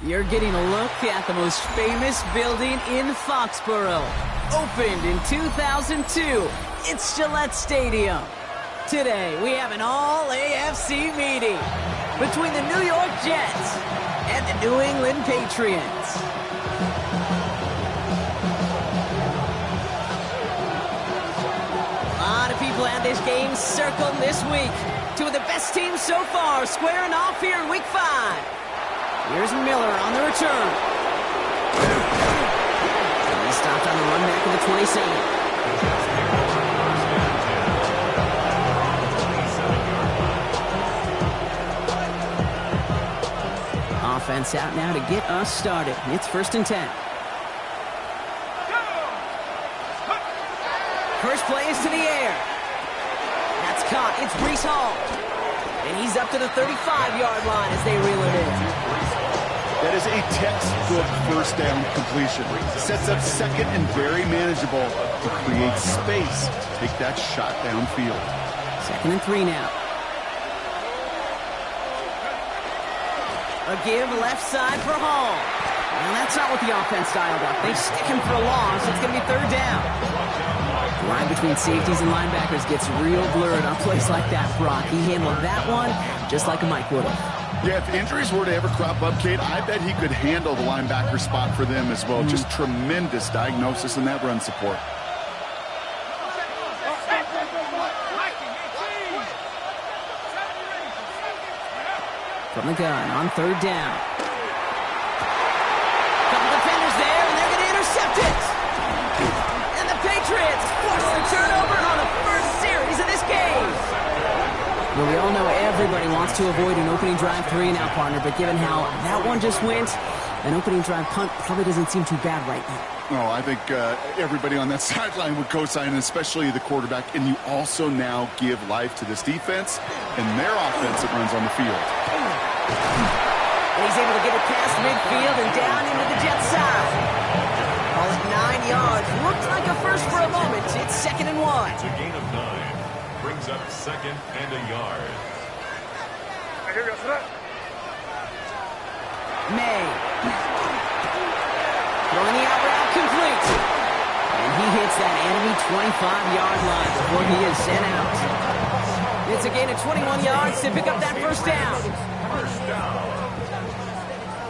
You're getting a look at the most famous building in Foxborough. Opened in 2002, it's Gillette Stadium. Today, we have an all-AFC meeting between the New York Jets and the New England Patriots. A lot of people had this game circled this week. Two of the best teams so far squaring off here in Week 5. Here's Miller on the return. He stopped on the run back of the 27. Offense out now to get us started. It's 1st and 10. First play is to the air. That's caught. It's Breece Hall. And he's up to the 35-yard line as they reel it in. That is a textbook first down completion. Sets up second and very manageable to create space to take that shot downfield. 2nd and 3 now. A give left side for Hall. And that's not what the offense dialed up. They stick him for a loss. It's going to be 3rd down. The line between safeties and linebackers gets real blurred on plays like that, Brock. He handled that one just like a Mike would have. Yeah, if injuries were to ever crop up, Kate, I bet he could handle the linebacker spot for them as well. Just tremendous diagnosis in that run support. From the gun on 3rd down. Couple defenders there, and they're going to intercept it. And the Patriots force the turnover on the first series of this game. Well, we all know everybody wants to avoid an opening drive 3-and-out, partner, but given how that one just went, an opening drive punt probably doesn't seem too bad right now. Oh, I think everybody on that sideline would co-sign, especially the quarterback. And you also now give life to this defense and their offense that runs on the field. And he's able to get it past midfield and down into the Jets side. Call it 9 yards. Looked like a first for a moment. It's 2nd and 1. It's a gain of 9. Brings up 2nd and a yard. May. Throwing the out route complete. And he hits that enemy 25-yard line before he is sent out. It's a gain of 21 yards to pick up that first down. First down.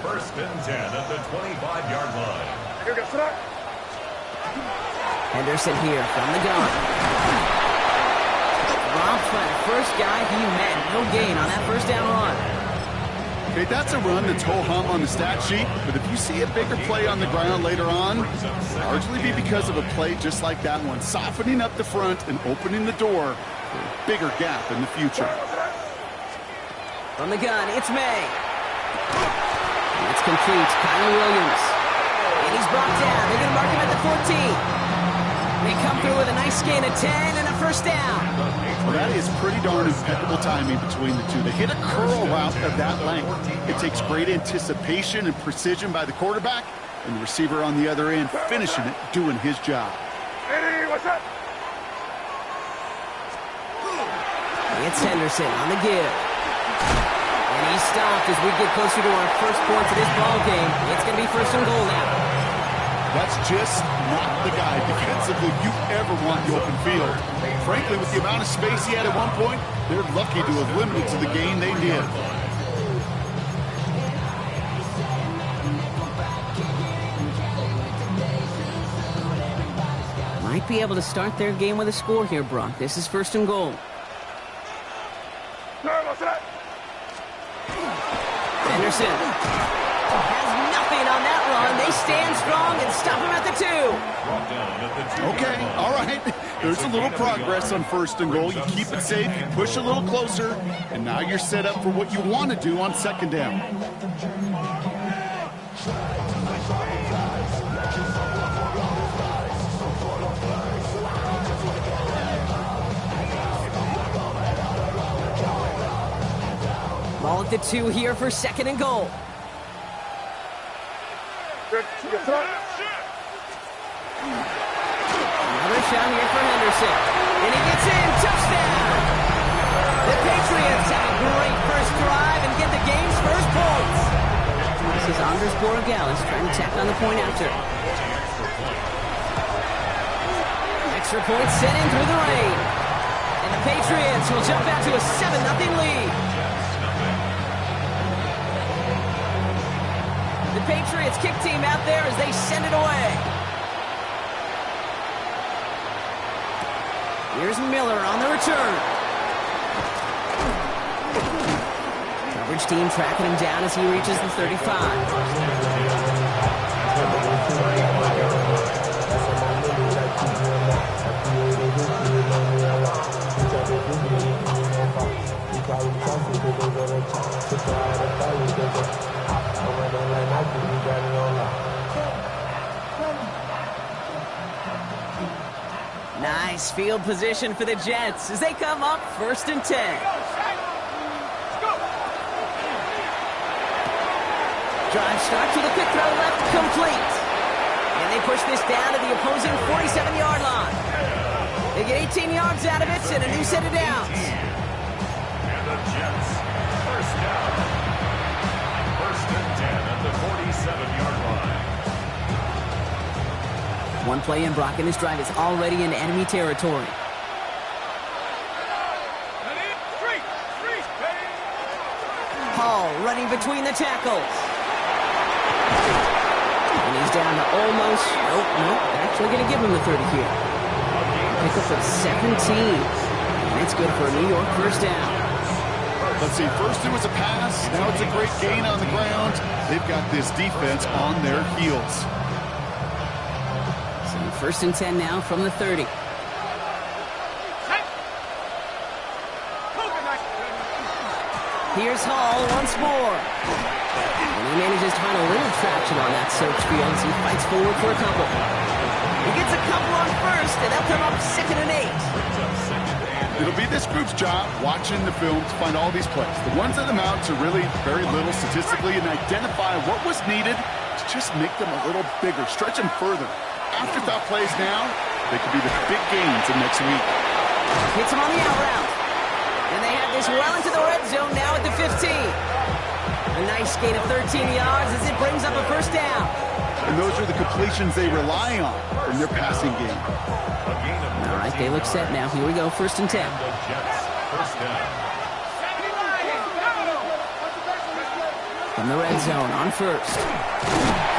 1st and 10 at the 25-yard line. Henderson here from the gun. Robbed by the first guy he met. No gain on that first down run. Okay, that's a run that's ho-hum on the stat sheet, but if you see a bigger play on the ground later on, largely be because of a play just like that one, softening up the front and opening the door for a bigger gap in the future. From the gun, it's May. It's complete. Kyle Williams. And he's brought down. They're going to mark him at the 14. They come through with a nice gain of 10 and a first down. Well, that is pretty darn impeccable timing between the two. They hit a curl route of that length. It takes great anticipation and precision by the quarterback, and the receiver on the other end finishing it, doing his job. It's Henderson on the give. And he's stopped as we get closer to our first points of this ball game. It's going to be 1st and goal now. That's just not the guy defensively you ever want in the open field. Frankly, with the amount of space he had at one point, they're lucky to have limited to the gain they did. Might be able to start their game with a score here, Brock. This is 1st and goal. Henderson has nothing on that run. They stand strong and stop him at the 2. Okay, all right. There's a little progress on 1st and goal. You keep it safe, you push a little closer, and now you're set up for what you want to do on 2nd down. Ball at the 2 here for 2nd and goal. Another shot here for Henderson. And he gets in. Touchdown! The Patriots have a great first drive and get the game's first points. This is Andres Borregales trying to tack on the point after. Extra point sent in through the rain. And the Patriots will jump out to a 7-0 lead. The Patriots kick team out there as they send it away. Here's Miller on the return. Coverage team tracking him down as he reaches the 35. Nice field position for the Jets as they come up 1st and 10. Drive starts with a quick throw left, complete. And they push this down to the opposing 47-yard line. They get 18 yards out of it and a new set of downs. And the Jets, 1st down. 1st and 10 at the 47-yard line. One play in, Brock, and this drive is already in enemy territory. Hall running between the tackles. And he's down to almost, nope, actually going to give him the 30 here. Pick up of 17. And it's good for a New York 1st down. Let's see, first it was a pass, now it's a great gain on the ground. They've got this defense on their heels. 1st and 10 now from the 30. Here's Hall once more. And he manages to find a little traction on that search field as he fights forward for a couple. He gets a couple on 1st, and they'll come up 2nd and 8. It'll be this group's job watching the film to find all these plays. The ones that amount to really very little statistically and identify what was needed to just make them a little bigger, stretch them further. Afterthought plays now, they could be the big gains of next week. Hits him on the out route. And they have this well into the red zone now at the 15. A nice gain of 13 yards as it brings up a 1st down. And those are the completions they rely on in their passing game. All right, they look set now. Here we go, 1st and 10. The Jets, 1st down. From the red zone on 1st.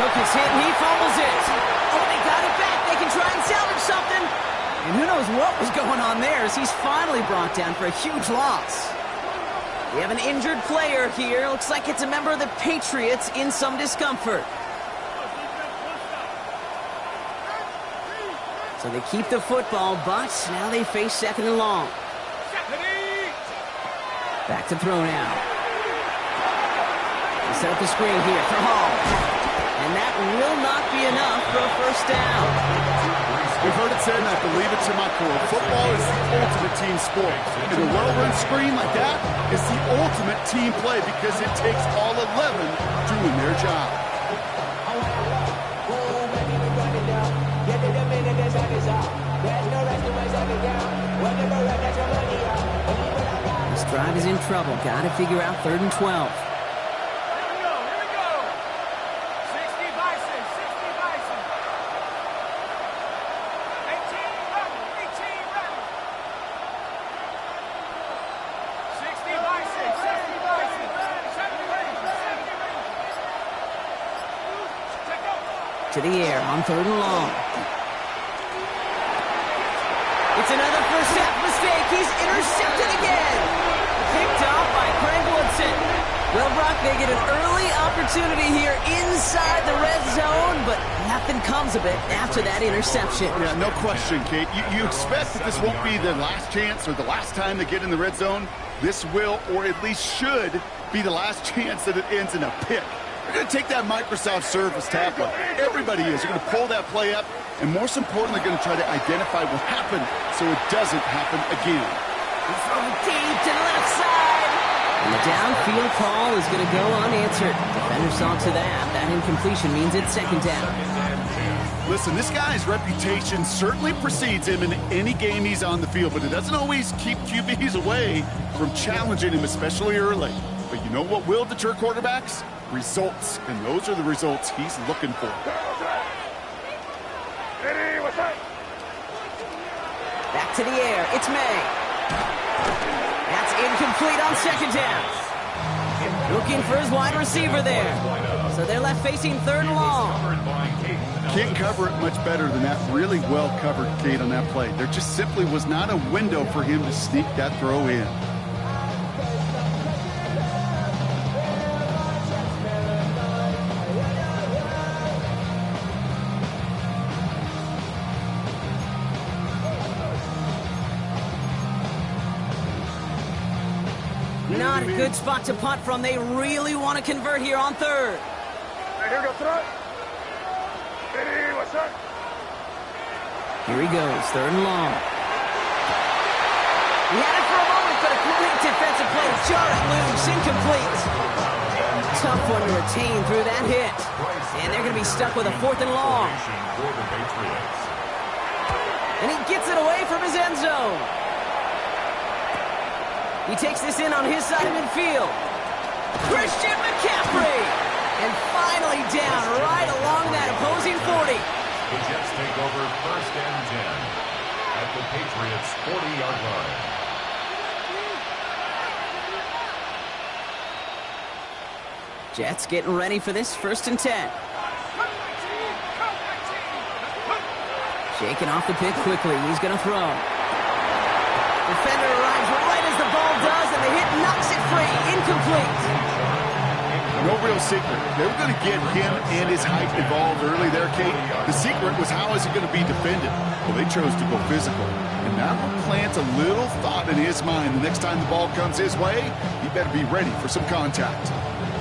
Cook is hit and he fumbles it. Oh, they got it back. They can try and salvage something. And who knows what was going on there as he's finally brought down for a huge loss. We have an injured player here. Looks like it's a member of the Patriots in some discomfort. So they keep the football, but now they face 2nd and long. Back to throw now. They set up the screen here for Hall. And that will not be enough for a 1st down. We've heard it said, and I believe it to my core, football is the ultimate team sport. And a well-run screen like that is the ultimate team play because it takes all 11 doing their job. This drive is in trouble. Got to figure out 3rd and 12. To the air on 3rd and long. It's another 1st half mistake. He's intercepted again. Picked off by Craig Woodson. Well, Brock, they get an early opportunity here inside the red zone, but nothing comes of it after that interception. Yeah, no question, Kate. You expect that this won't be the last chance or the last time they get in the red zone. This will, or at least should, be the last chance that it ends in a pick. They're going to take that Microsoft Surface tablet. Everybody is. They're going to pull that play up, and most importantly, they're going to try to identify what happened so it doesn't happen again. From deep to the left side. And the downfield call is going to go unanswered. Defender saw to that. That incompletion means it's 2nd down. Listen, this guy's reputation certainly precedes him in any game he's on the field, but it doesn't always keep QBs away from challenging him, especially early. But you know what will deter quarterbacks? results, and those are the results he's looking for. Back to the air. It's May. That's incomplete on second down. Looking for his wide receiver there. So they're left facing third and long. Can't cover it much better than that. Really well covered, Kate, on that play. There just simply was not a window for him to sneak that throw in. Not a good spot to punt from. They really want to convert here on third. Here he goes, third and long. He had it for a moment, but a complete defensive play. Jar it loose, incomplete. Tough one to retain through that hit. And they're going to be stuck with a fourth and long. And he gets it away from his end zone. He takes this in on his side of midfield. Christian McCaffrey! And finally down right along that opposing 40. The Jets take over first and 10 at the Patriots' 40-yard line. Jets getting ready for this first and 10. Shaking off the pick quickly. He's going to throw. Defender arrives right as the ball does, and the hit knocks it free. Incomplete. No real secret. They were going to get him and his height involved early there, Kate. The secret was how is he going to be defended? Well, they chose to go physical. And that will plant a little thought in his mind. The next time the ball comes his way, he better be ready for some contact.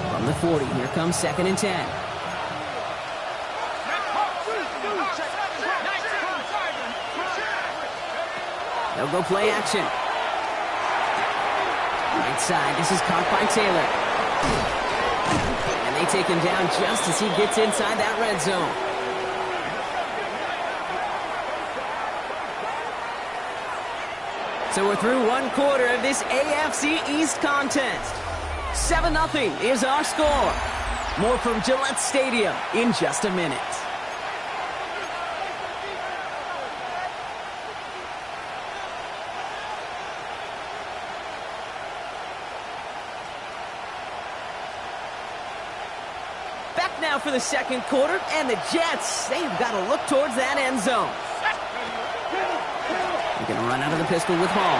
From the 40, here comes second and 10. They'll go play action. Right side, this is caught by Taylor. And they take him down just as he gets inside that red zone. So we're through one quarter of this AFC East contest. 7-0 is our score. More from Gillette Stadium in just a minute. Back now for the second quarter, and the Jets, they've got to look towards that end zone. They're going to run out of the pistol with Hall.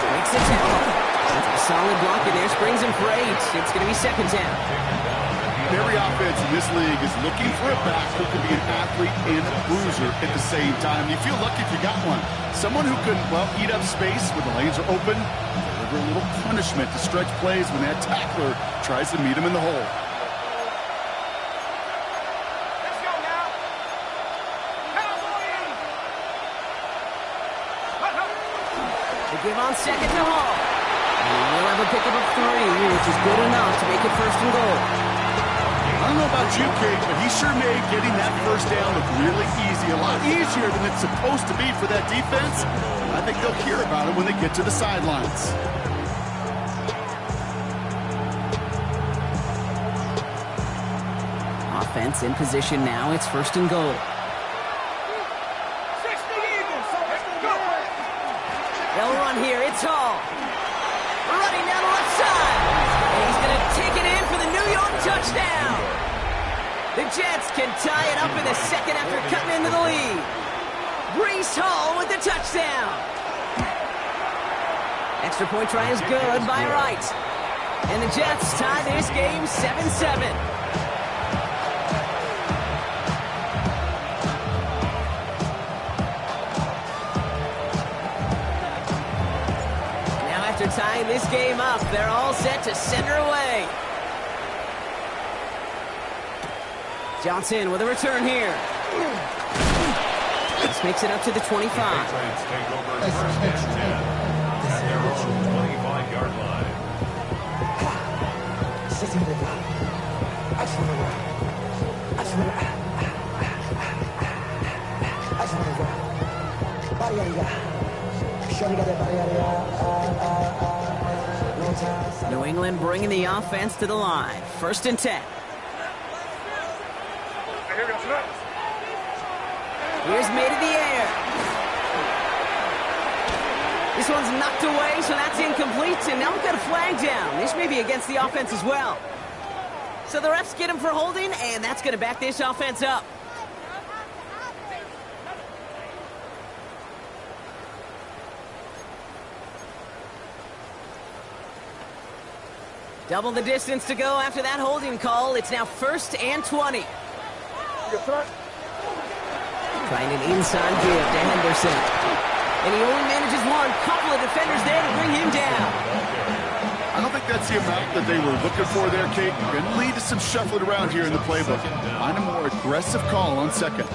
Breaks the tackle. That's a solid block in there, springs him for 8. It's going to be second down. Every offense in this league is looking for a back who can be an athlete and a bruiser at the same time. You feel lucky if you got one. Someone who can, well, eat up space when the lanes are open, deliver a little punishment to stretch plays when that tackler tries to meet him in the hole. Give on second to Hall. And we'll have a pickup of 3, which is good enough to make it first and goal. I don't know about you, Kate, but he sure made getting that first down look really easy. A lot easier than it's supposed to be for that defense. I think they'll hear about it when they get to the sidelines. Offense in position now. It's first and goal. They'll run here. It's Hall. Running down the left side. And he's going to take it in for the New York touchdown. The Jets can tie it up in the second after cutting into the lead. Breece Hall with the touchdown. Extra point try is good by Wright. And the Jets tie this game 7-7. After tying this game up, they're all set to send her away. Johnson with a return here. This makes it up to the 25. Patriots take over first and 10 at their own 25-yard line. New England bringing the offense to the line. 1st and 10. Here's made in the air. This one's knocked away, so that's incomplete. And now we've got a flag down. This may be against the offense as well. So the refs get him for holding, and that's going to back this offense up. Double the distance to go after that holding call. It's now 1st and 20. Trying an inside give to Henderson. And he only manages one. Couple of defenders there to bring him down. I don't think that's the amount that they were looking for there, Kate. Going to lead to some shuffling around here in the playbook. Find a more aggressive call on 2nd.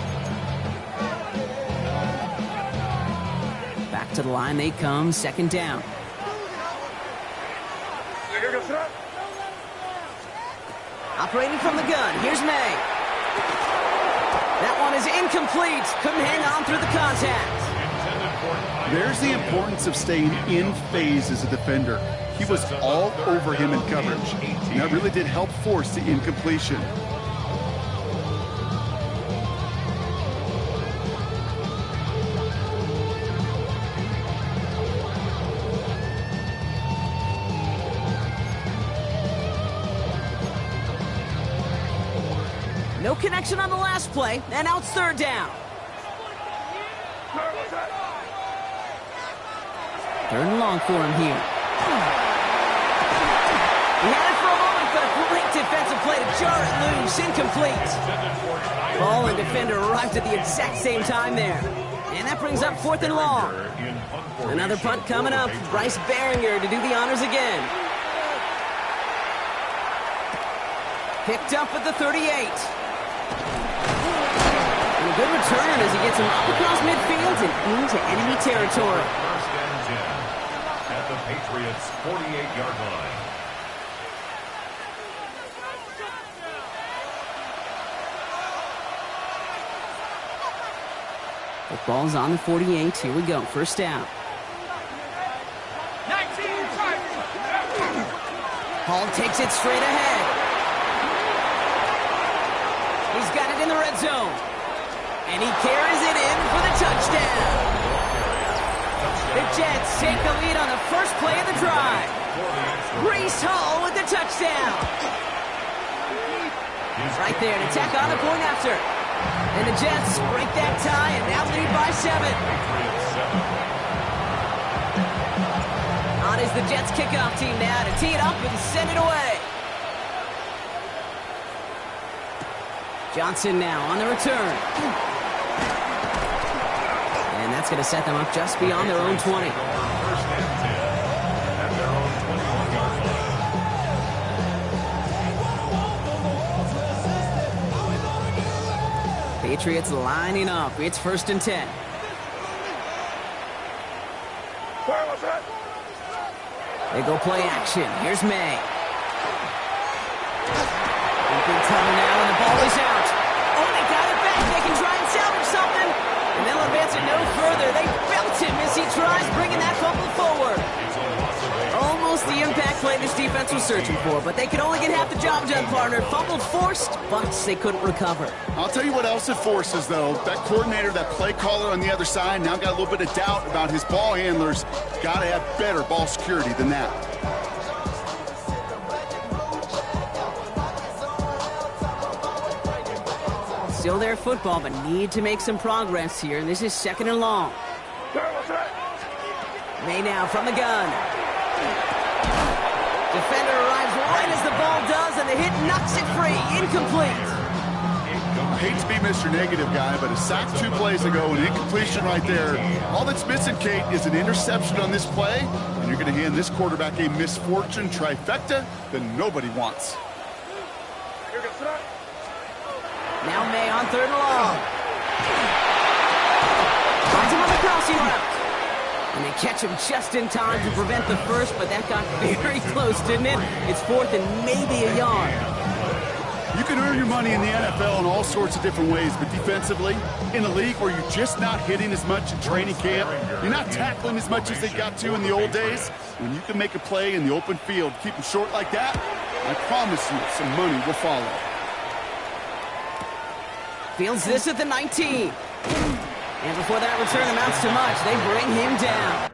Back to the line they come. 2nd down. Operating from the gun. Here's May. That one is incomplete. Couldn't hang on through the contact. There's the importance of staying in phase as a defender. He was all over him in coverage. And that really did help force the incompletion. No connection on the last play, and now it's 3rd down. 3rd and long for him here. He had it for a moment, but a great defensive play to jar it loose. Incomplete. Ball and defender arrived at the exact same time there. And that brings up 4th and long. Another punt coming up. Bryce Behringer to do the honors again. Picked up at the 38. And a good return as he gets him up across midfield and into enemy territory. 1st and 10 at the Patriots' 48-yard line. The ball's on the 48. Here we go. 1st down. Hall takes it straight ahead. He's got it in the red zone. And he carries it in for the touchdown. The Jets take the lead on the first play of the drive. Breece Hall with the touchdown. Right there to tack on the point after. And the Jets break that tie and now lead by 7. On is the Jets kickoff team now to tee it up and send it away. Johnson now on the return. And that's going to set them up just beyond their own 20. 1st and 10 at their own 21-yard line. Patriots lining up. It's 1st and 10. They go play action. Here's May. Big time now, and the ball is out. Oh, they got it back. They can try and salvage something. And they'll advance it no further. They belt him as he tries bringing that fumble forward. Almost the impact play this defense was searching for, but they could only get half the job done, partner. Fumbled forced, but they couldn't recover. I'll tell you what else it forces, though. That coordinator, that play caller on the other side, now got a little bit of doubt about his ball handlers. Got to have better ball security than that. Still their football, but need to make some progress here. This is 2nd and long. May now from the gun. Defender arrives right as the ball does, and the hit knocks it free. Incomplete. I hate to be Mr. Negative guy, but a sack 2 plays ago, an incompletion right there. All that's missing, Kate, is an interception on this play, and you're going to hand this quarterback a misfortune trifecta that nobody wants. Now May on 3rd and long. Finds him on the crossing route. And they catch him just in time to prevent the first, but that got very close, didn't it? It's 4th and maybe a yard. You can earn your money in the NFL in all sorts of different ways, but defensively, in a league where you're just not hitting as much in training camp, you're not tackling as much as they got to in the old days, when you can make a play in the open field, keep them short like that, I promise you some money will follow. Fields this at the 19. And before that return amounts to much, they bring him down.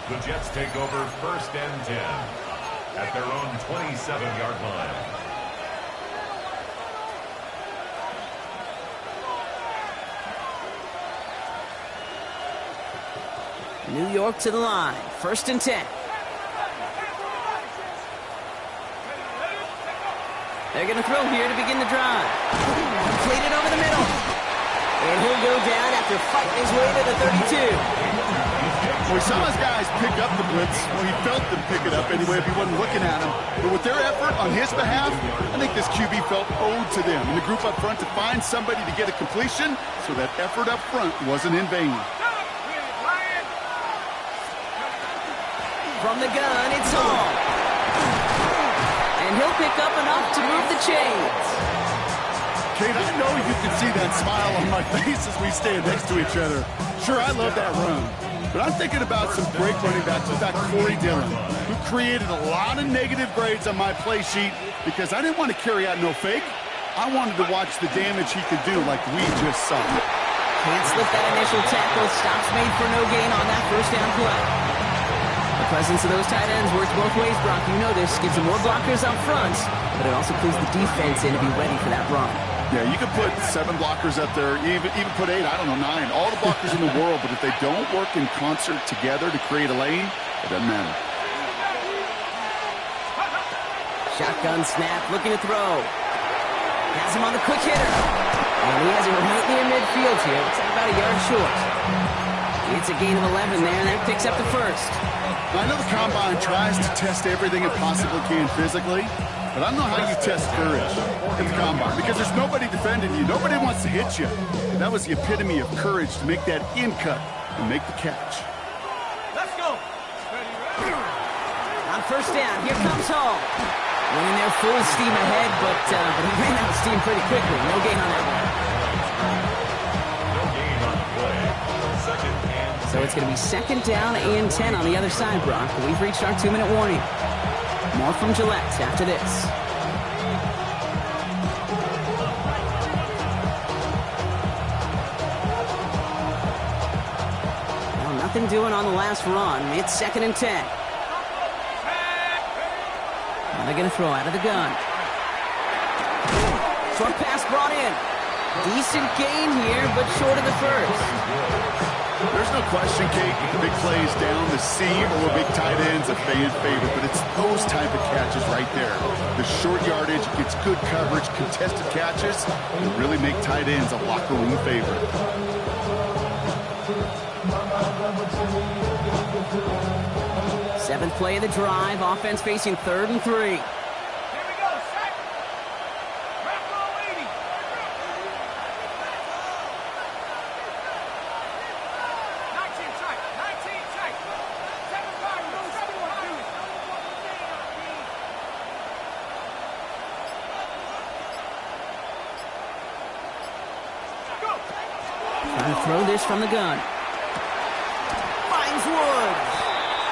The Jets take over 1st and 10 at their own 27-yard line. New York to the line. 1st and 10. They're going to throw here to begin the drive. Completed over the middle. And he'll go down after fighting his way to the 32. Well, we saw his guys pick up the blitz. Well, he felt them pick it up anyway if he wasn't looking at him. But with their effort on his behalf, I think this QB felt owed to them and the group up front to find somebody to get a completion, so that effort up front wasn't in vain. From the gun, it's Hall. And he'll pick up enough to move the chains. Kate, I know you can see that smile on my face as we stand next to each other. Sure, I love that run. But I'm thinking about some great running backs. In fact, Corey Dillon, who created a lot of negative grades on my play sheet because I didn't want to carry out no fake. I wanted to watch the damage he could do like we just saw. Can't slip that initial tackle. Stops made for no gain on that 1st down play. The presence of those tight ends works both ways, Brock. You know this. Gives them more blockers up front, but it also clues the defense in to be ready for that run. Yeah, you could put 7 blockers up there, even put 8, I don't know, 9. All the blockers in the world, but if they don't work in concert together to create a lane, it doesn't matter. Shotgun snap, looking to throw. Has him on the quick hitter. And he has it right near midfield here. Looks like about a yard short. It's a gain of 11 there, and that picks up the 1st. I know the Combine tries to test everything it possibly can physically, but I don't know how you test courage at the Combine, because there's nobody defending you. Nobody wants to hit you. And that was the epitome of courage to make that in cut and make the catch. Let's go. On 1st down, here comes Hall. Running there full steam ahead, but he ran out of steam pretty quickly. No gain on that one. No gain on the play. 2nd and 10. So it's going to be 2nd down and 10 on the other side, Brock. But we've reached our 2-minute warning. More from Gillette after this. Well, nothing doing on the last run. It's 2nd and 10. Now they're going to throw out of the gun. Short pass brought in. Decent gain here, but short of the 1st. There's no question, Kate, big plays down the seam or big tight ends a fan favorite, but it's those type of catches right there. The short yardage, gets good coverage, contested catches, and really make tight ends a locker room favorite. Seventh play of the drive, offense facing 3rd and 3. Trying to throw this from the gun. Finds Woods.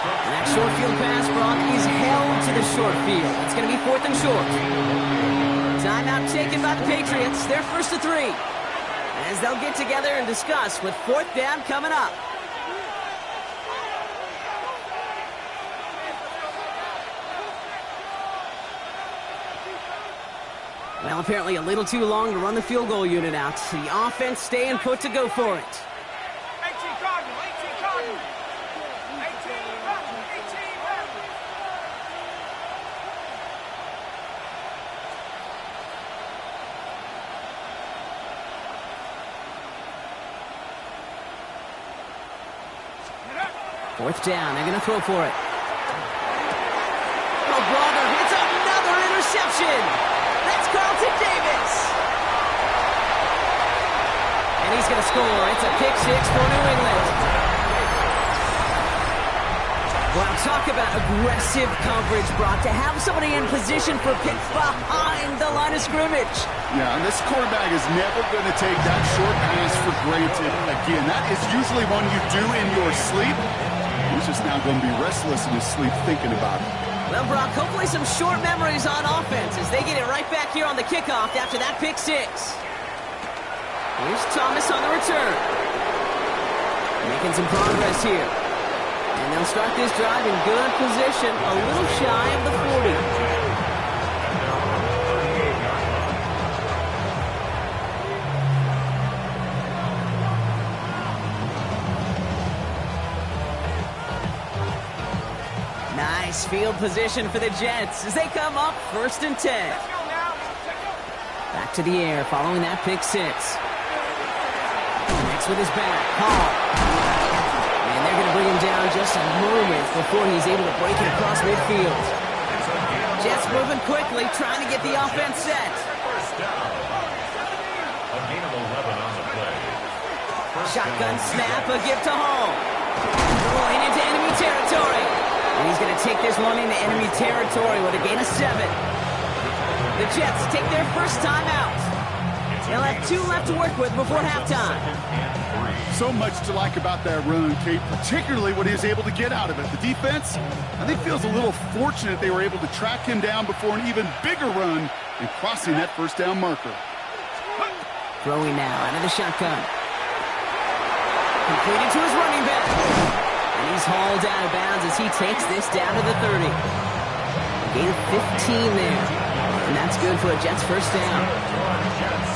And that short field pass, Brock, is held to the short field. It's going to be 4th and short. Timeout taken by the Patriots. They're 1st to 3. As they'll get together and discuss with 4th down coming up. Well, apparently a little too long to run the field goal unit out. The offense staying put to go for it. 18 Cardinal, 18 Cardinal. 18 Cardinal, 18 Cardinal. Get Fourth down. They're going to throw for it. Oh, brother, it's another interception. That's Carlton Davis. And he's going to score. It's a pick six for New England. Well, talk about aggressive coverage, Brock, to have somebody in position for pick behind the line of scrimmage. Yeah, and this quarterback is never going to take that short pass for granted. Again, that is usually one you do in your sleep. He's just now going to be restless in his sleep thinking about it. Well, Brock, hopefully some short memories on offense as they get it right back here on the kickoff after that pick six. Here's Thomas on the return. Making some progress here. And they'll start this drive in good position, a little shy of the 40. Nice field position for the Jets as they come up 1st and 10. Back to the air following that pick six. Next with his back, Hall. And they're going to bring him down just a moment before he's able to break it across midfield. Jets moving quickly, trying to get the offense set. First down. A gain of 11 on the play. Shotgun snap, a gift to Hall. Going into enemy territory. And he's going to take this one into enemy territory with a gain of 7. The Jets take their first time out. They'll have 2 left to work with before halftime. So much to like about that run, Kate, particularly what he was able to get out of it. The defense, I think, feels a little fortunate they were able to track him down before an even bigger run and crossing that first down marker. Throwing now out of the shotgun. Completed to his running back. And he's hauled out of bounds as he takes this down to the 30. A gain of 15 there. And that's good for a Jets first down.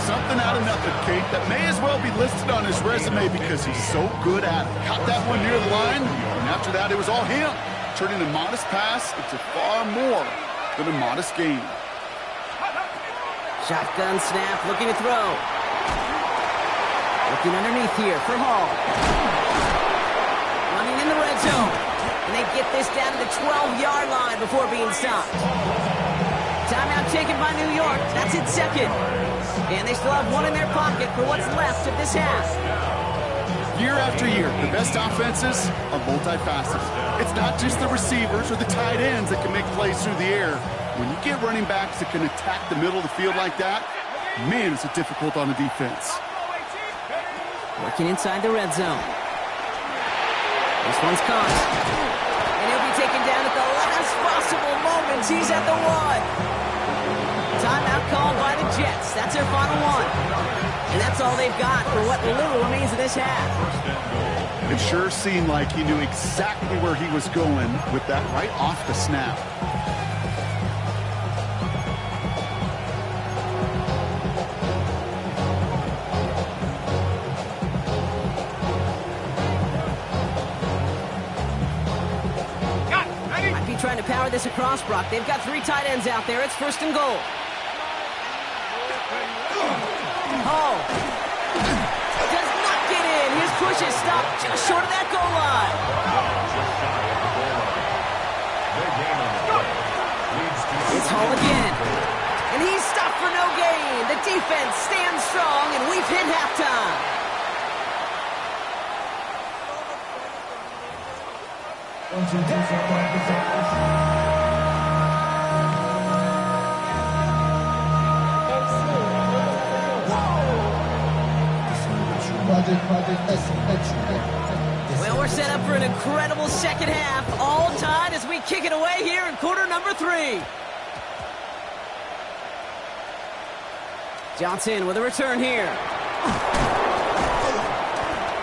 Something out of nothing, Kate, that may as well be listed on his resume because he's so good at it. Caught that one near the line, and after that, it was all him, turning a modest pass into far more than a modest gain. Shotgun snap, looking to throw. Looking underneath here for Hall. Running in the red zone. And they get this down to the 12-yard line before being stopped. Timeout taken by New York. That's its second. And they still have one in their pocket for what's left of this half. Year after year, the best offenses are multifaceted. It's not just the receivers or the tight ends that can make plays through the air. When you get running backs that can attack the middle of the field like that, man, is it difficult on the defense. Working inside the red zone. This one's caught. And he'll be taken down at the last possible moment. He's at the 1. Timeout called by the Jets. That's their final one. And that's all they've got for what little remains of this half. It sure seemed like he knew exactly where he was going with that right off the snap. Might be trying to power this across, Brock. They've got 3 tight ends out there. It's 1st and goal. Hall does not get in. His push is stopped just short of that goal line. It's Hall again. And he's stopped for no gain. The defense stands strong, and we've hit halftime. Well, we're set up for an incredible second half. All tied as we kick it away here in quarter number 3. Johnson with a return here.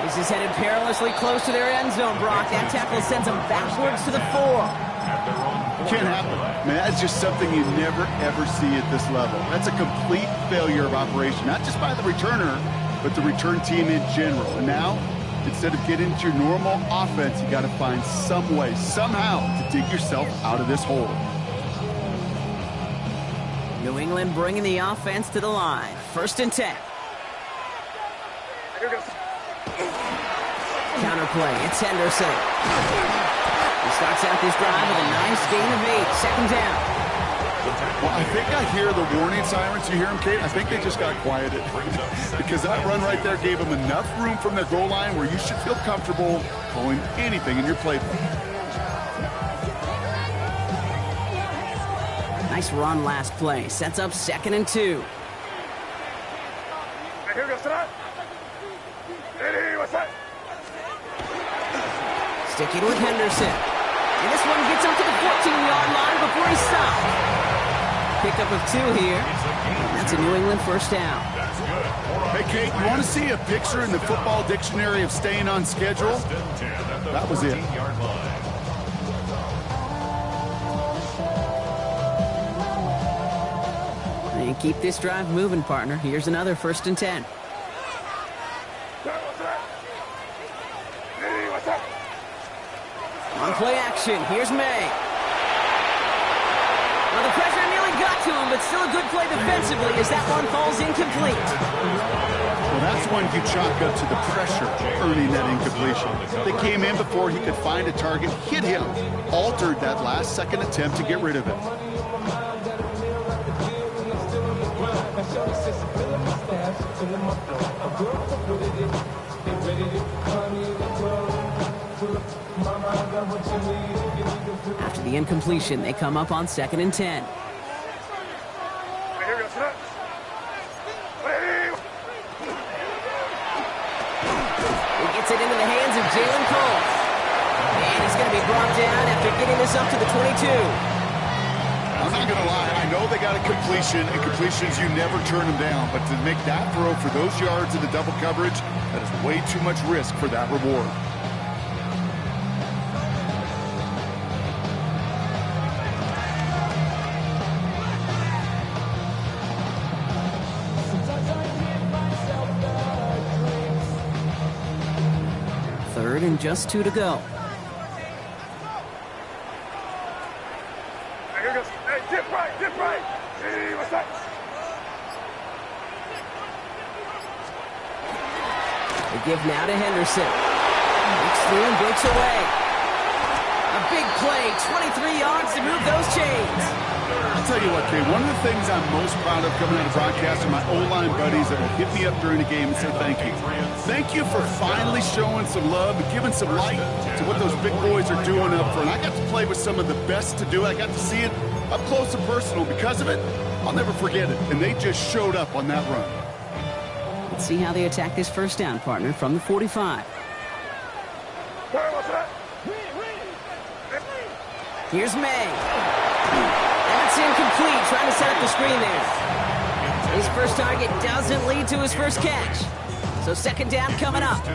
This is headed perilously close to their end zone, Brock. That tackle sends them backwards to the 4. Can't happen. Man, that's just something you never, ever see at this level. That's a complete failure of operation, not just by the returner, but the return team in general. And now, instead of getting into your normal offense, you got to find some way, somehow, to dig yourself out of this hole. New England bringing the offense to the line. 1st and 10. Counter play. It's Henderson. He starts out this drive with a nice gain of 8. Second down. Well, I think I hear the warning sirens. You hear them, Kate? I think they just got quieted. Because that run right there gave them enough room from their goal line where you should feel comfortable calling anything in your playbook. Nice run last play. Sets up 2nd and 2. Sticking with Henderson. And this one gets up to the 14-yard line before he stopped. Pickup of 2 here. That's a New England first down. Hey, Kate, you want to see a picture in the football dictionary of staying on schedule? That was it. And keep this drive moving, partner. Here's another 1st and 10. On play action, here's May. Well, the pressure nearly got to him, but still a good play defensively as that one falls incomplete. Well, that's one you chalk up to the pressure earning that incompletion. They came in before he could find a target, hit him, altered that last-second attempt to get rid of it. After the incompletion, they come up on 2nd and 10. He gets it into the hands of Jalen Cole. And he's going to be brought down after getting this up to the 22. I'm not going to lie. I know they got a completion, and completions, you never turn them down. But to make that throw for those yards in the double coverage, that is way too much risk for that reward. Third and just 2 to go. Dip right. Hey, what's that? They give now to Henderson. Breaks through and breaks away. A big play, 23 yards to move those chains. I'll tell you what, Kay, one of the things I'm most proud of coming out of broadcast are my O-line buddies that will hit me up during the game and say thank you. Thank you for finally showing some love and giving some light to what those big boys are doing up front. I got to play with some of the best to do it. I got to see it up close and personal. Because of it, I'll never forget it. And they just showed up on that run. Let's see how they attack this first down, partner, from the 45. Here's May. That's incomplete, trying to set up the screen there. His first target doesn't lead to his first catch. So 2nd down coming up.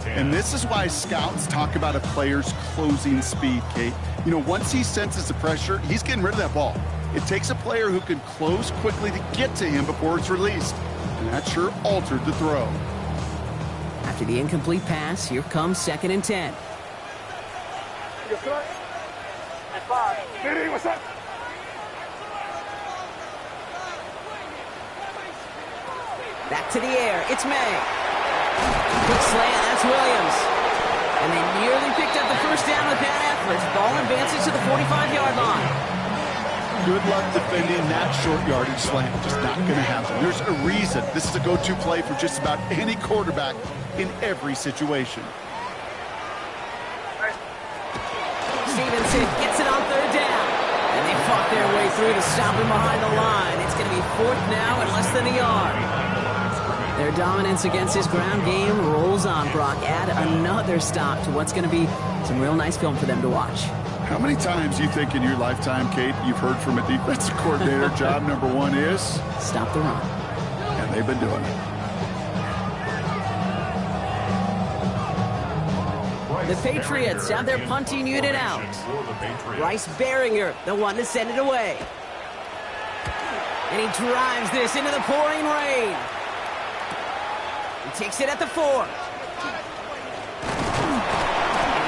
And this is why scouts talk about a player's closing speed, Kate. You know, once he senses the pressure, he's getting rid of that ball. It takes a player who can close quickly to get to him before it's released. And that sure altered the throw. After the incomplete pass, here comes 2nd and 10. What's up? Back to the air, it's May. Quick slant, that's Williams. And they nearly picked up the first down with that effort. Ball advances to the 45-yard line. Good luck defending that short yardage slant. Just not going to happen. There's a reason this is a go-to play for just about any quarterback in every situation. Stevenson gets it on 3rd down. And they fought their way through to stop him behind the line. It's going to be 4th now and less than a yard. Their dominance against his ground game rolls on, Brock. Add another stop to what's going to be some real nice film for them to watch. How many times do you think in your lifetime, Kate, you've heard from a defensive coordinator, job number 1 is? Stop the run. And they've been doing it. The Patriots have their punting unit out. Bryce Behringer, the one to send it away. And he drives this into the pouring rain. He takes it at the 4.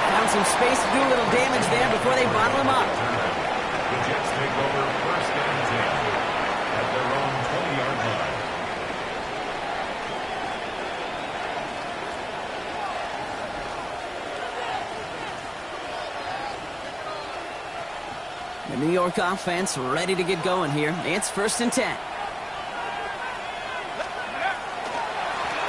Found some space to do a little damage there before they bottle him up. The Jets take over 1st and 10 at their own 20-yard line. The New York offense ready to get going here. It's 1st and 10.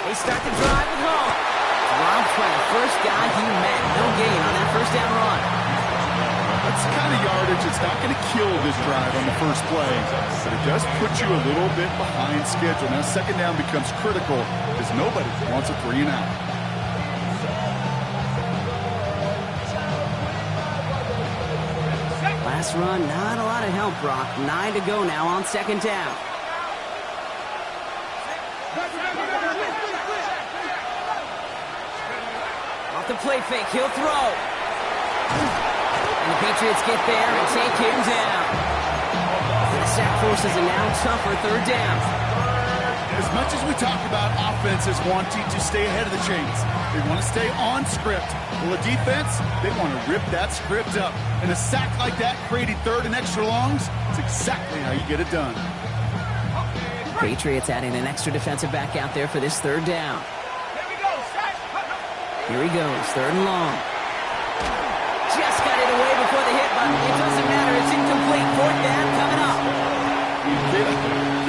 They start the drive with Hall. Rob Fred, first guy he met. No gain on that 1st down run. That's the kind of yardage that's not going to kill this drive on the first play, but it does put you a little bit behind schedule. Now 2nd down becomes critical because nobody wants a 3 and out. Last run, not a lot of help, Brock. 9 to go now on 2nd down. Off the play fake, he'll throw. And the Patriots get there and take him down. The sack forces a now tougher 3rd down. As much as we talk about offenses wanting to stay ahead of the chains, they want to stay on script. Well, the defense, they want to rip that script up. And a sack like that, creating 3rd and extra longs, it's exactly how you get it done. Patriots adding an extra defensive back out there for this 3rd down. Here he goes, 3rd and long. Just got it away before the hit button. It doesn't matter, it's incomplete. 4th down coming up.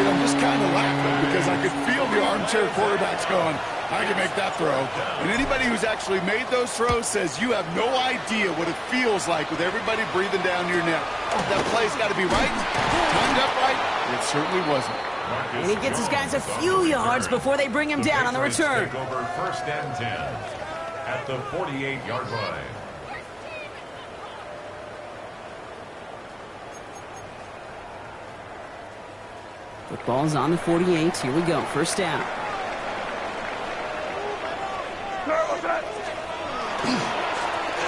I'm just kind of laughing because I could feel the armchair quarterbacks going, I can make that throw. And anybody who's actually made those throws says you have no idea what it feels like with everybody breathing down your neck. That play's got to be right, timed up right. It certainly wasn't. And he gets his guys a few yards before they bring him down on the return. Take over 1st and 10 at the 48-yard line. Football's on the 48. Here we go. 1st down.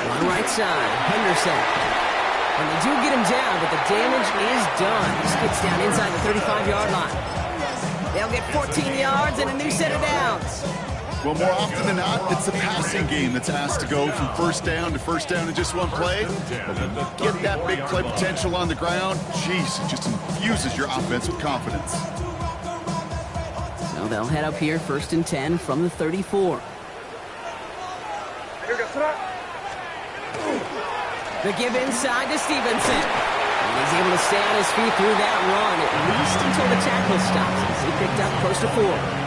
On the right side, Henderson. And they do get him down, but the damage is done. He skips down inside the 35-yard line. They'll get 14 yards and a new set of downs. Well, more often than not, it's the passing game that's asked to go from 1st down to 1st down in just one play. But when you get that big play potential on the ground, geez, it just infuses your offense with confidence. So they'll head up here, 1st and 10 from the 34. The give inside to Stevenson. And he's able to stay on his feet through that run, at least until the tackle stops. He picked up close to 4.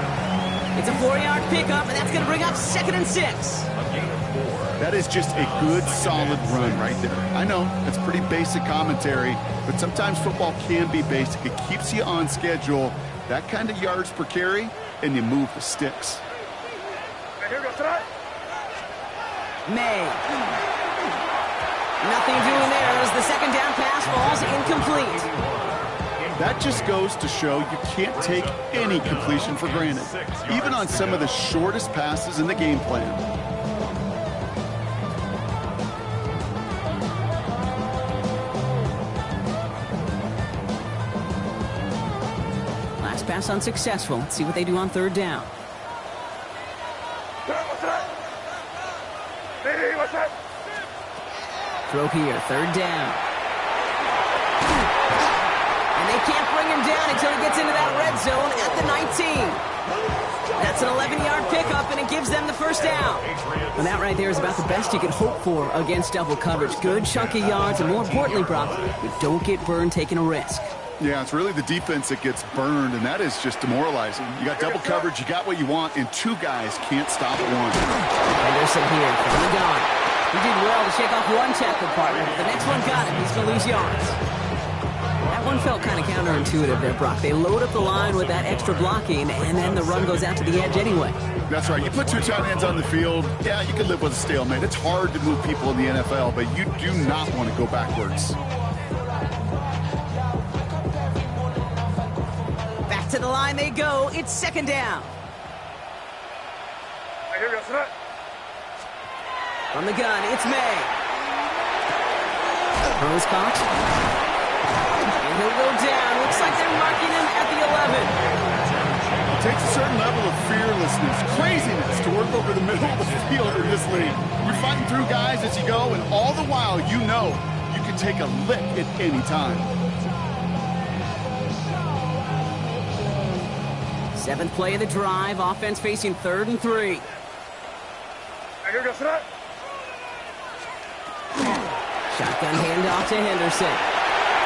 It's a 4-yard pickup, and that's going to bring up 2nd and 6. That is just a good, solid run right there. I know, it's pretty basic commentary, but sometimes football can be basic. It keeps you on schedule. That kind of yards per carry, and you move the sticks. May. Nothing doing there as the 2nd down pass falls incomplete. That just goes to show you can't take any completion for granted, even on some of the shortest passes in the game plan. Last pass unsuccessful. Let's see what they do on 3rd down. Throw here, 3rd down. And they can't bring him down until he gets into that red zone at the 19. That's an 11-yard pickup, and it gives them the 1st down. And that right there is about the best you can hope for against double coverage. Good chunky yards, and more importantly, Brock, you don't get burned taking a risk. Yeah, it's really the defense that gets burned, and that is just demoralizing. You got double coverage, you got what you want, and 2 guys can't stop one. Henderson here from the gun. He did well to shake off one tackle partner, but the next one got him. He's going to lose yards. That one felt kind of counterintuitive there, Brock. They load up the line with that extra blocking, and then the run goes out to the edge anyway. That's right. You put 2 tight ends on the field, yeah, you can live with a stalemate. It's hard to move people in the NFL, but you do not want to go backwards. Back to the line they go. It's 2nd down. From the gun, it's May. Throws caught. And he'll go down. Looks like they're marking him at the 11. It takes a certain level of fearlessness, craziness to work over the middle of the field in this league. You're fighting through guys as you go, and all the while you know you can take a lick at any time. 7th play of the drive. Offense facing 3rd and 3. Shotgun handoff to Henderson.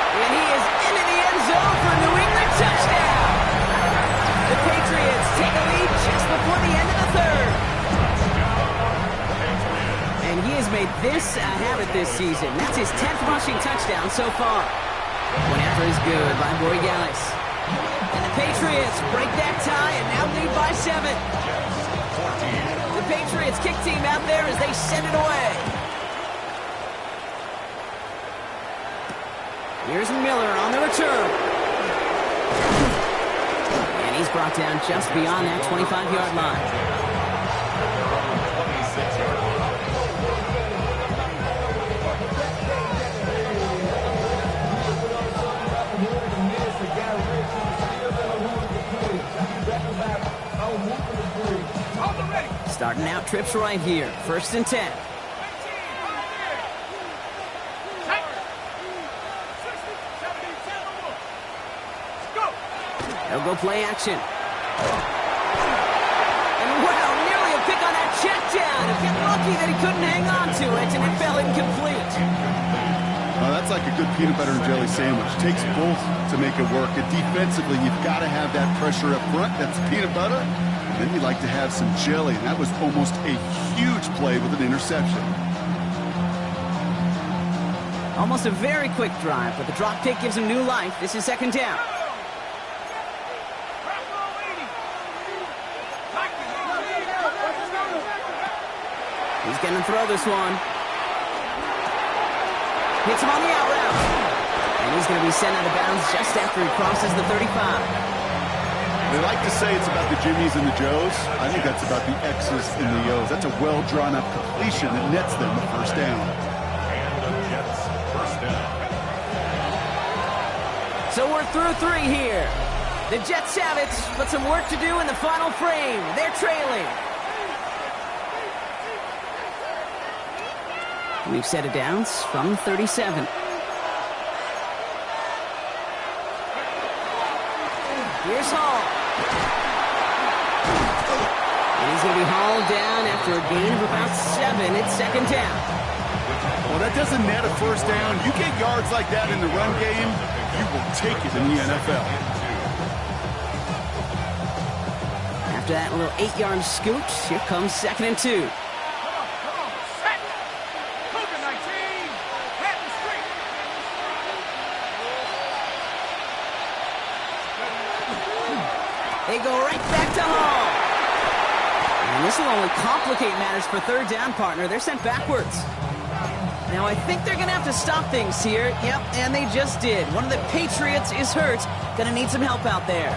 And he is into the end zone for a New England touchdown. The Patriots take a lead just before the end of the third. And he has made this a habit this season. That's his 10th rushing touchdown so far. One after is good by Borregales. And the Patriots break that tie and now lead by 7. The Patriots kick team out there as they send it away. Here's Miller on the return. And he's brought down just beyond that 25-yard line. Starting out trips right here. 1st and 10. They'll go play action. And wow, nearly a pick on that check down. He got lucky that he couldn't hang on to it, and it fell incomplete. That's like a good peanut butter and jelly sandwich. Takes both to make it work. And defensively, you've got to have that pressure up front. That's peanut butter. And then you like to have some jelly. And that was almost a huge play with an interception. Almost a very quick drive, but the drop kick gives him new life. This is 2nd down. He's going to throw this one. Hits him on the out route. And he's going to be sent out of bounds just after he crosses the 35. They like to say it's about the Jimmies and the Joes. I think that's about the X's and the O's. That's a well-drawn-up completion that nets them the 1st down. And the Jets, 1st down. So we're through 3 here. The Jets have it, but some work to do in the final frame. They're trailing. We've set it down from 37. Here's Hall. And he's going to be hauled down after a gain of about 7. It's 2nd down. Well, that doesn't net a 1st down. You get yards like that in the run game, you will take it in the NFL. After that little 8-yard scoot, here comes 2nd and 2. They go right back to Hall. And this will only complicate matters for 3rd down, partner. They're sent backwards. Now, I think they're going to have to stop things here. Yep, and they just did. One of the Patriots is hurt. Going to need some help out there.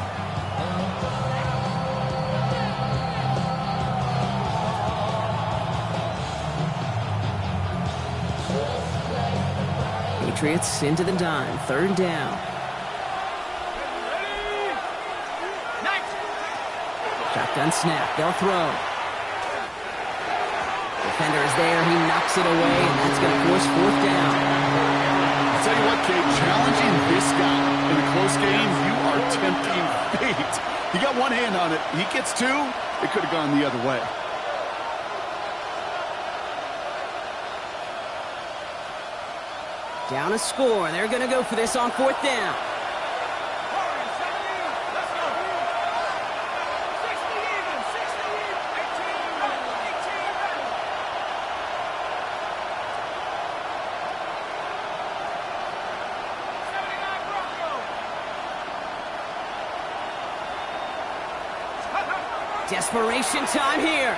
Patriots into the dime. 3rd down. Shotgun snap. They'll throw. Defender is there. He knocks it away, and that's going to force 4th down. I'll tell you what, Kate, challenging this guy in a close game, you are tempting fate. He got one hand on it. He gets 2. It could have gone the other way. Down a score. They're going to go for this on 4th down. Desperation time here.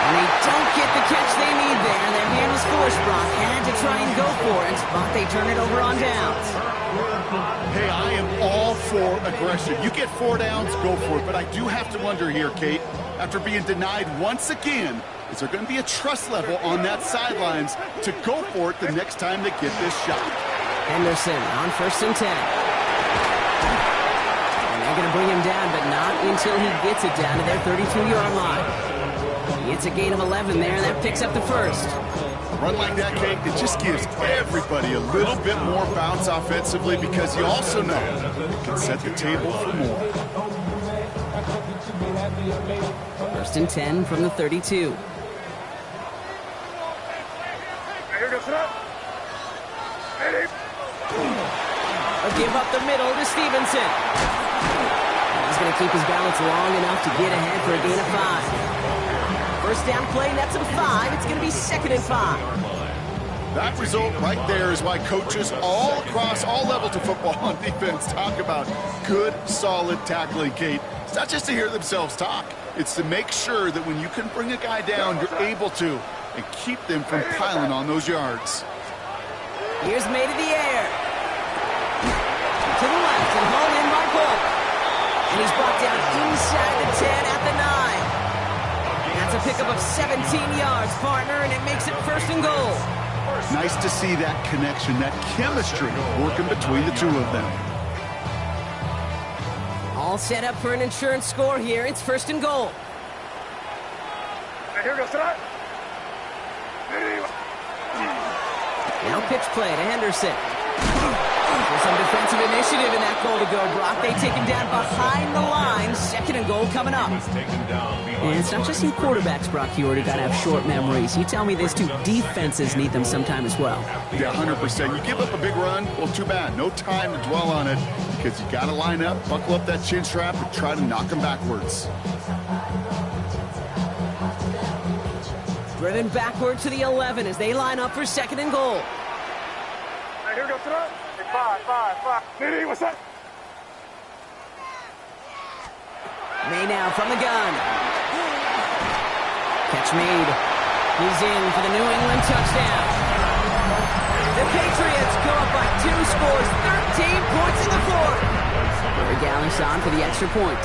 And they don't get the catch they need there. Their hand was forced. Brock had to try and go for it, but they turn it over on downs. Hey, I am all for aggression. You get 4 downs, go for it. But I do have to wonder here, Kate, after being denied once again, is there going to be a trust level on that sidelines to go for it the next time they get this shot? Henderson on 1st and 10. They're going to bring him down, but not until he gets it down to their 32-yard line. It's a gain of 11 there, and that picks up the 1st. A run like that, Kate, it just gives everybody a little bit more bounce offensively because you also know it can set the table for more. 1st and 10 from the 32. Hit him. A give up the middle to Stevenson. He's going to keep his balance long enough to get ahead for a gain of 5. First down play, nets him 5. It's going to be 2nd and 5. That result right there is why coaches all across all levels of football on defense talk about good, solid tackling, Kate. It's not just to hear themselves talk. It's to make sure that when you can bring a guy down, you're able to, and keep them from piling on those yards. Here's made in the air. To the left and hauled in by Bolt. And he's brought down inside the 10 at the 9. That's a pickup of 17 yards, partner, and it makes it 1st and goal. Nice to see that connection, that chemistry working between the two of them. All set up for an insurance score here. It's 1st and goal. Hey, here goes tonight. Now pitch play to Henderson. There's some defensive initiative in that goal to go, Brock. They take him down behind the line. 2nd and goal coming up. And it's not just you quarterbacks, Brock. You already got to have short memories. You tell me this too. Defenses need them sometime as well. Yeah, 100%. You give up a big run, well, too bad. No time to dwell on it because you got to line up, buckle up that chin strap, and try to knock them backwards. Driven backward to the 11 as they line up for 2nd and goal. Hey, here goes tonight. Hey, 5. Hit him. What's that? May now from the gun. Catch made. He's in for the New England touchdown. The Patriots go up by 2 scores, 13 points in the 4th. Gary Gallis on for the extra point.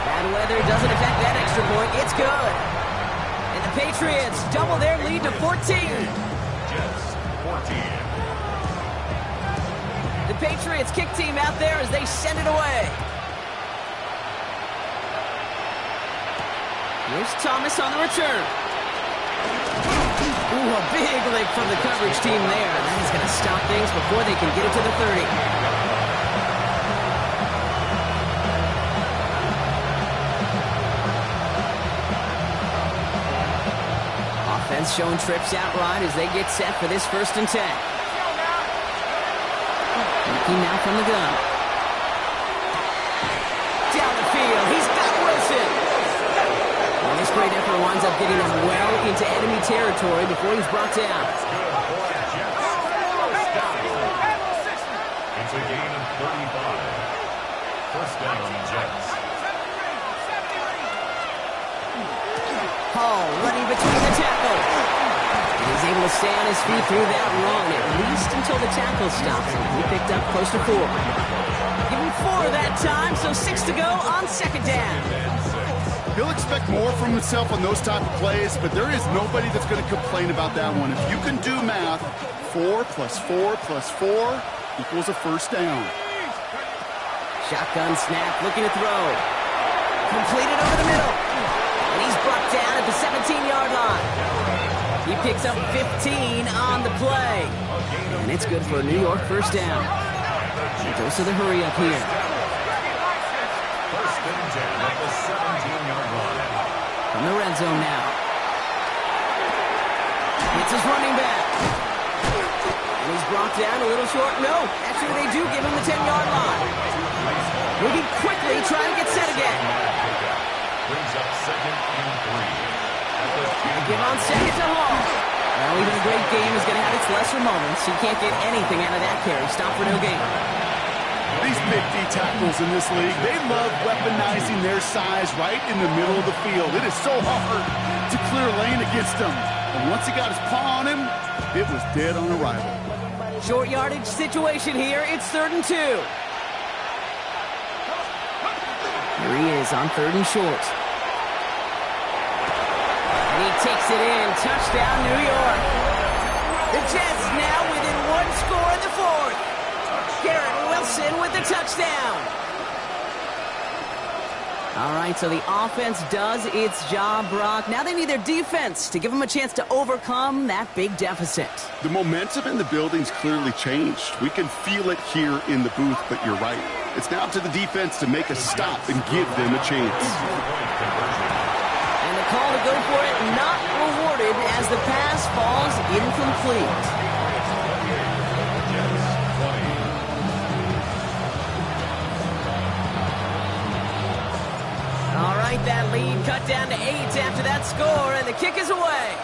Bad weather doesn't affect that extra point. It's good. And the Patriots double their lead to 14. Jets, 14. The Patriots kick team out there as they send it away. Here's Thomas on the return. Ooh, a big lick from the coverage team there. That is going to stop things before they can get it to the 30. Offense showing trips out right as they get set for this 1st and 10. Looking now from the gun. Down the field, he's got Wilson. Well, this great effort winds up getting him well into enemy territory before he's brought down. It's a gain of 35. First down, Jets. Hall running between the tackles. He's able to stay on his feet through that run, at least until the tackle stops him. He picked up close to 4. Give him 4 that time, so 6 to go on 2nd down. He'll expect more from himself on those type of plays, but there is nobody that's going to complain about that one. If you can do math, 4 + 4 + 4 equals a 1st down. Shotgun snap, looking to throw. Completed over the middle. And he's brought down at the 17-yard line. He picks up 15 on the play. And it's good for a New York 1st down. He goes to the hurry up here. 1st and 10 at the 17-yard line. From the red zone now. It's his running back. And he's brought down a little short. No, actually they do give him the 10-yard line. Moving quickly, trying to get set again. Brings up 2nd and 3. Give on 2nd to Hall. Well, even a great game is going to have its lesser moments. You can't get anything out of that carry. Stop for no gain. These big D tackles in this league, they love weaponizing their size right in the middle of the field. It is so hard to clear lane against them. And once he got his paw on him, it was dead on arrival. Short yardage situation here. It's 3rd and 2. Here he is on 3rd and short. And he takes it in. Touchdown, New York. The Jets now within 1 score in the 4th. Garrett Wilson with the touchdown. All right, so the offense does its job, Brock. Now they need their defense to give them a chance to overcome that big deficit. The momentum in the building's clearly changed. We can feel it here in the booth, but you're right. It's now up to the defense to make a stop and give them a chance. And the call to go for it not rewarded as the pass falls incomplete. right, that lead cut down to 8 after that score, and the kick is away.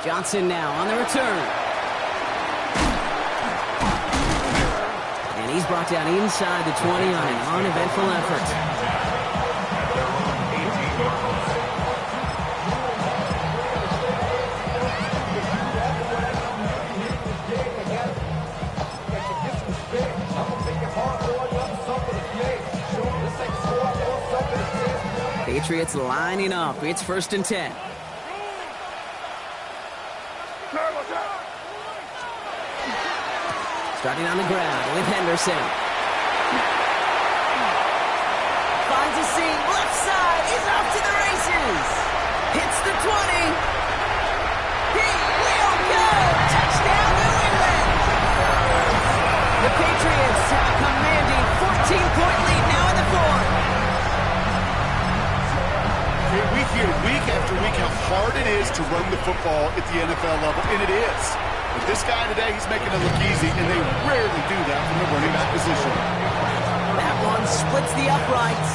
Johnson now on the return. And he's brought down inside the 20 on an uneventful effort. Patriots lining up. It's 1st and 10. Starting on the ground with Henderson. Finds a seam. Left side. He's off to the races. Hits the 20. He will go. Touchdown, New England. The Patriots have a commanding 14-point lead now in the 4th. We hear week after week how hard it is to run the football at the NFL level, and it is. But this guy today, he's making it look easy, and they rarely do that from the running back position. That one splits the uprights.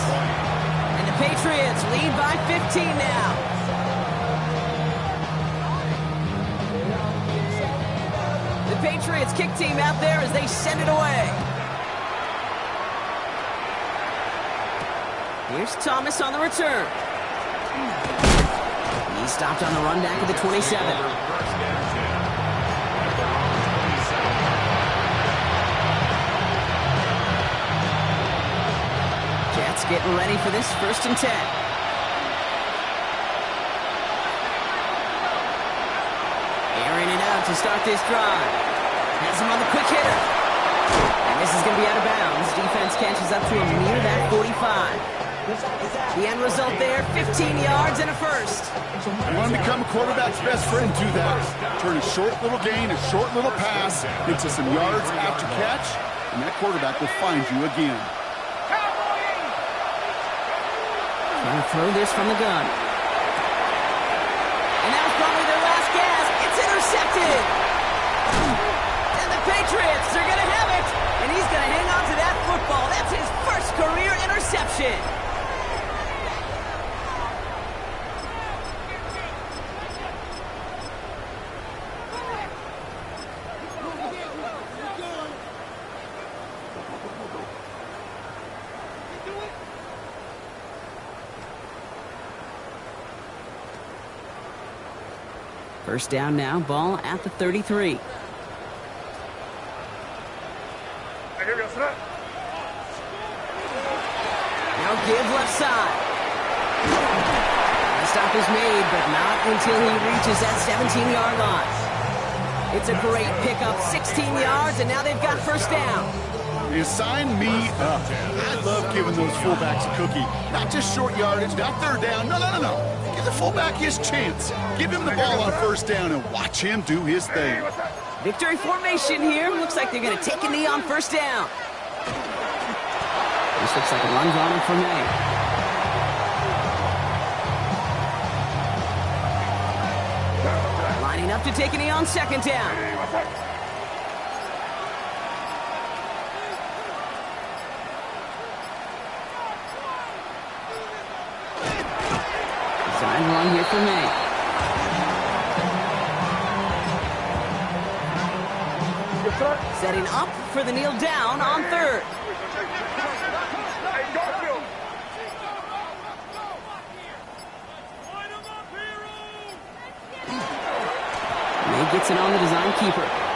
And the Patriots lead by 15 now. The Patriots kick team out there as they send it away. Here's Thomas on the return. He's stopped on the run back at the 27. Jets getting ready for this 1st and 10. Airing it out to start this drive. Has him on the quick hitter. And this is going to be out of bounds. Defense catches up to him near that 45. The end result there, 15 yards and a first. You want to become a quarterback's best friend, do that. Turn a short little gain, a short little pass into some yards after catch, and that quarterback will find you again. Trying to throw this from the gun. And that was probably their last gasp. It's intercepted. And the Patriots are going to have it. And he's going to hang on to that football. That's his first career interception. First down now, ball at the 33. Now give left side. The stop is made, but not until he reaches that 17-yard line. It's a great pickup, 16 yards, and now they've got first down. You sign me up. I love giving those fullbacks a cookie. Not just short yardage, not third down. No. Give the fullback his chance. Give him the ball on first down and watch him do his thing. Victory formation here. Looks like they're going to take a knee on first down. This looks like a run on him for May. Lining up to take a knee on second down. Side run here for May. Setting up for the kneel down on third. May gets it on the design keeper.